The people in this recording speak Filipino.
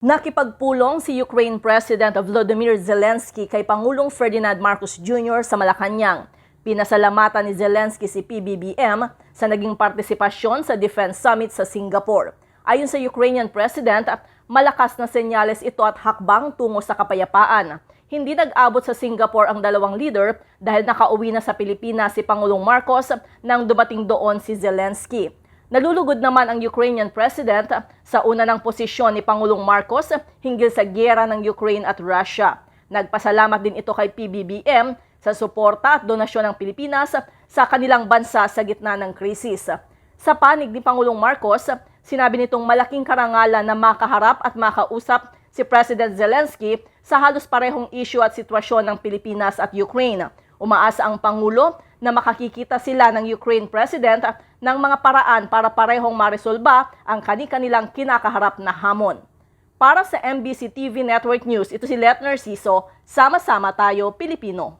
Nakipagpulong si Ukraine President Volodymyr Zelensky kay Pangulong Ferdinand Marcos Jr. sa Malacanang. Pinasalamatan ni Zelensky si PBBM sa naging partisipasyon sa Defense Summit sa Singapore. Ayon sa Ukrainian President, malakas na senyales ito at hakbang tungo sa kapayapaan. Hindi nag-abot sa Singapore ang dalawang leader dahil nakauwi na sa Pilipinas si Pangulong Marcos nang dumating doon si Zelensky. Nalulugod naman ang Ukrainian President sa una ng posisyon ni Pangulong Marcos hinggil sa giyera ng Ukraine at Russia. Nagpasalamat din ito kay PBBM sa suporta at donasyon ng Pilipinas sa kanilang bansa sa gitna ng krisis. Sa panig ni Pangulong Marcos, sinabi nitong malaking karangalan na makaharap at makausap si President Zelensky sa halos parehong issue at sitwasyon ng Pilipinas at Ukraine. Umaasa ang Pangulo na makakikita sila ng Ukraine President ng mga paraan para parehong maresolba ang kani-kanilang kinakaharap na hamon. Para sa MBC TV Network News, ito si Let Narciso, Sama-sama Tayo, Pilipino.